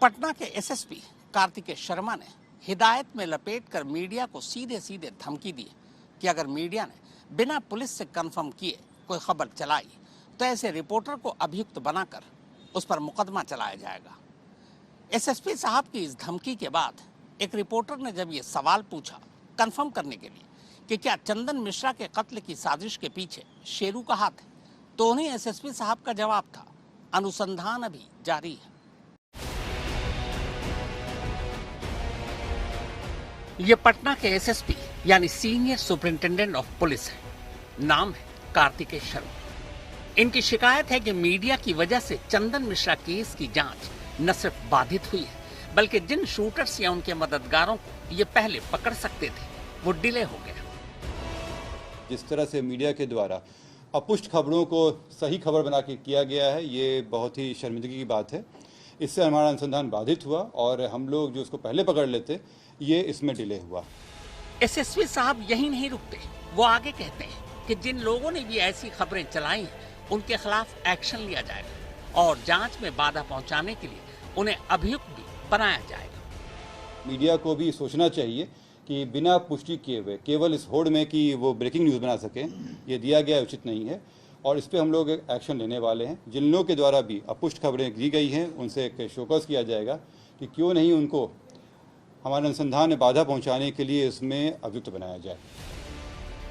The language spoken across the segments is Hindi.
पटना के एसएसपी कार्तिकेय शर्मा ने हिदायत में लपेटकर मीडिया को सीधे सीधे धमकी दी कि अगर मीडिया ने बिना पुलिस से कंफर्म किए कोई खबर चलाई तो ऐसे रिपोर्टर को अभियुक्त बनाकर उस पर मुकदमा चलाया जाएगा। एसएसपी साहब की इस धमकी के बाद एक रिपोर्टर ने जब ये सवाल पूछा कंफर्म करने के लिए कि क्या चंदन मिश्रा के कत्ल की साजिश के पीछे शेरू का हाथ है, तो उन्हें एसएसपी साहब का जवाब था, अनुसंधान अभी जारी है। ये पटना के एसएसपी यानी सीनियर सुपरिंटेंडेंट ऑफ पुलिस है। नाम है कार्तिकेय शर्मा। इनकी शिकायत है कि मीडिया की वजह से चंदन मिश्रा केस की जांच न सिर्फ बाधित हुई है, बल्कि जिन शूटर्स या उनके मददगारों को ये पहले पकड़ सकते थे वो डिले हो गया। जिस तरह से मीडिया के द्वारा अपुष्ट खबरों को सही खबर बना के किया गया है, ये बहुत ही शर्मिंदगी की बात है। इससे हमारा अनुसंधान बाधित हुआ और हम लोग जो उसको पहले पकड़ लेते, ये इसमें डिले हुआ। एसएसपी साहब यही नहीं रुकते, वो आगे कहते हैं कि जिन लोगों ने भी ऐसी खबरें चलाई हैं उनके खिलाफ एक्शन लिया जाएगा और जांच में बाधा पहुंचाने के लिए उन्हें अभियुक्त भी बनाया जाएगा। मीडिया को भी सोचना चाहिए कि बिना पुष्टि किए हुए केवल इस होड़ में कि वो ब्रेकिंग न्यूज़ बना सकें, ये दिया गया उचित नहीं है और इस पर हम लोग एक्शन लेने वाले हैं। जिन लोगों के द्वारा भी अपुष्ट खबरें दी गई हैं उनसे एक शोकॉज किया जाएगा कि क्यों नहीं उनको हमारे अनुसंधान में बाधा पहुंचाने के लिए इसमें अभियुक्त बनाया जाए।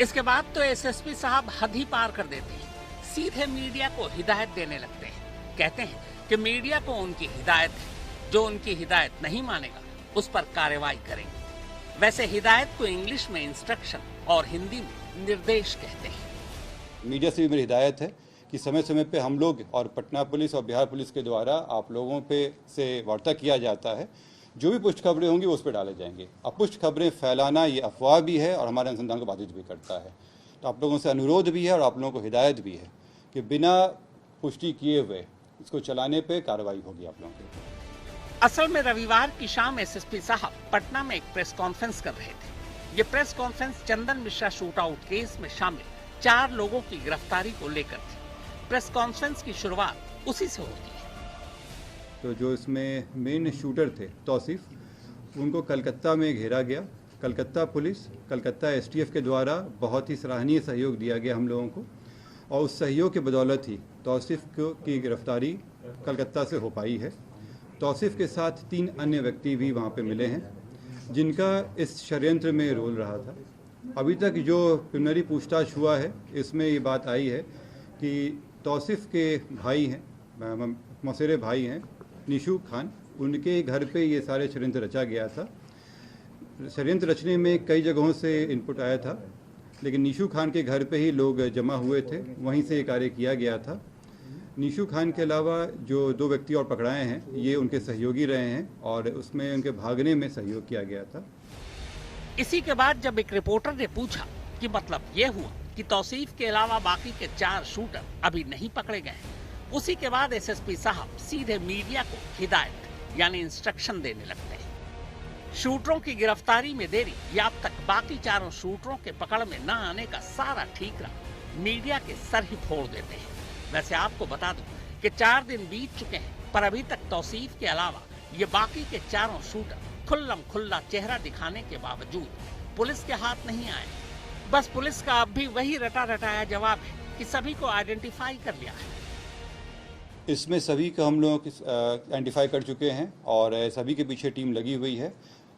इसके बाद तो एसएसपी साहब हद ही पार कर देते हैं, सीधे मीडिया को हिदायत देने लगते हैं। कहते हैं कि मीडिया को उनकी हिदायत है, जो उनकी हिदायत नहीं मानेगा उस पर कार्रवाई करेंगे। वैसे हिदायत को इंग्लिश में इंस्ट्रक्शन और हिंदी में निर्देश कहते हैं। मीडिया से भी मेरी हिदायत है कि समय समय पे हम लोग और पटना पुलिस और बिहार पुलिस के द्वारा आप लोगों पे से वार्ता किया जाता है। जो भी पुष्ट खबरें होंगी उस पर डाले जाएंगे। अपुष्ट खबरें फैलाना ये अफवाह भी है और हमारे अनुसंधान को बाधित भी करता है। तो आप लोगों से अनुरोध भी है और आप लोगों को हिदायत भी है कि बिना पुष्टि किए हुए इसको चलाने पे कार्रवाई होगी आप लोगों की। असल में रविवार की शाम एसएसपी साहब पटना में एक प्रेस कॉन्फ्रेंस कर रहे थे। ये प्रेस कॉन्फ्रेंस चंदन मिश्रा शूटआउट केस में शामिल 4 लोगों की गिरफ्तारी को लेकर थी। प्रेस कॉन्फ्रेंस की शुरुआत उसी से होती है। तो जो इसमें मेन शूटर थे तौसीफ, उनको कलकत्ता में घेरा गया। कलकत्ता पुलिस, कलकत्ता एसटीएफ के द्वारा बहुत ही सराहनीय सहयोग दिया गया हम लोगों को और उस सहयोग के बदौलत ही तौसीफ की गिरफ्तारी कलकत्ता से हो पाई है। तौसीफ के साथ 3 अन्य व्यक्ति भी वहाँ पे मिले हैं जिनका इस षड्यंत्र में रोल रहा था। अभी तक जो प्रिलिमिनरी पूछताछ हुआ है इसमें ये बात आई है कि तौसीफ के भाई हैं, मौसेरे भाई हैं निशू खान, उनके घर पे ये सारे षड्यंत्र रचा गया था। षड्यंत्र रचने में कई जगहों से इनपुट आया था, लेकिन निशू खान के घर पे ही लोग जमा हुए थे, वहीं से ये कार्य किया गया था। निशू खान के अलावा जो 2 व्यक्ति और पकड़ाए हैं ये उनके सहयोगी रहे हैं और उसमें उनके भागने में सहयोग किया गया था। इसी के बाद जब एक रिपोर्टर ने पूछा कि मतलब ये हुआ कि तौसीफ के अलावा बाकी के 4 शूटर अभी नहीं पकड़े गए हैं, उसी के बाद एसएसपी साहब सीधे मीडिया को हिदायत यानी इंस्ट्रक्शन देने लगते हैं। शूटरों की गिरफ्तारी में देरी या अब तक बाकी 4 शूटरों के पकड़ में न आने का सारा ठीकरा मीडिया के सर ही फोड़ देते हैं। वैसे आपको बता दूं कि 4 दिन बीत चुके हैं पर अभी तक तौसीफ के अलावा ये बाकी के 4 शूटर खुल्लम खुल्ला चेहरा दिखाने के बावजूद पुलिस के हाथ नहीं आए। बस पुलिस का अब भी वही रटा रटाया जवाब है कि सभी को आइडेंटिफाई कर लिया है। इसमें सभी को हम लोग आइडेंटिफाई कर चुके हैं और सभी के पीछे टीम लगी हुई है।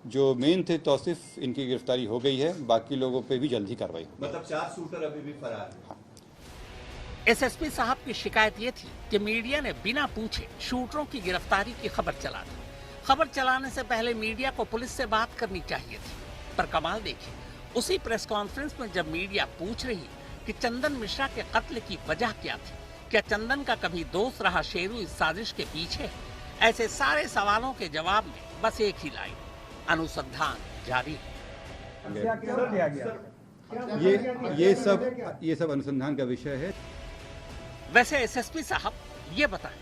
जो मेन थे तौसीफ, इनकी गिरफ्तारी हो गई है, बाकी लोगों पे भी जल्द ही कार्रवाई। मतलब 4 शूटर अभी भी फरार हैं। हाँ। एसएसपी साहब की शिकायत ये थी कि मीडिया ने बिना पूछे शूटरों की गिरफ्तारी की खबर चला दी। खबर चलाने से पहले मीडिया को पुलिस से बात करनी चाहिए थी। पर कमाल देखिए, उसी प्रेस कॉन्फ्रेंस में जब मीडिया पूछ रही कि चंदन मिश्रा के कत्ल की वजह क्या थी, क्या चंदन का कभी दोस्त रहा शेरू इस साजिश के पीछे, ऐसे सारे सवालों के जवाब में बस एक ही लाइन, अनुसंधान जारी है। ये सब अनुसंधान का विषय है। वैसे एसएसपी साहब ये बताएं,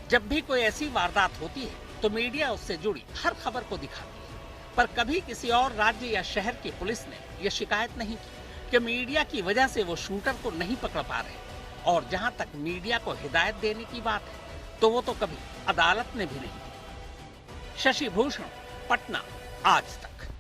जब भी कोई ऐसी वारदात होती है तो मीडिया उससे जुड़ी हर खबर को दिखाती है, पर कभी किसी और राज्य या शहर की पुलिस ने यह शिकायत नहीं की कि मीडिया की वजह से वो शूटर को नहीं पकड़ पा रहे। और जहां तक मीडिया को हिदायत देने की बात है तो वो तो कभी अदालत ने भी नहीं दी। शशि भूषण, पटना, आज तक।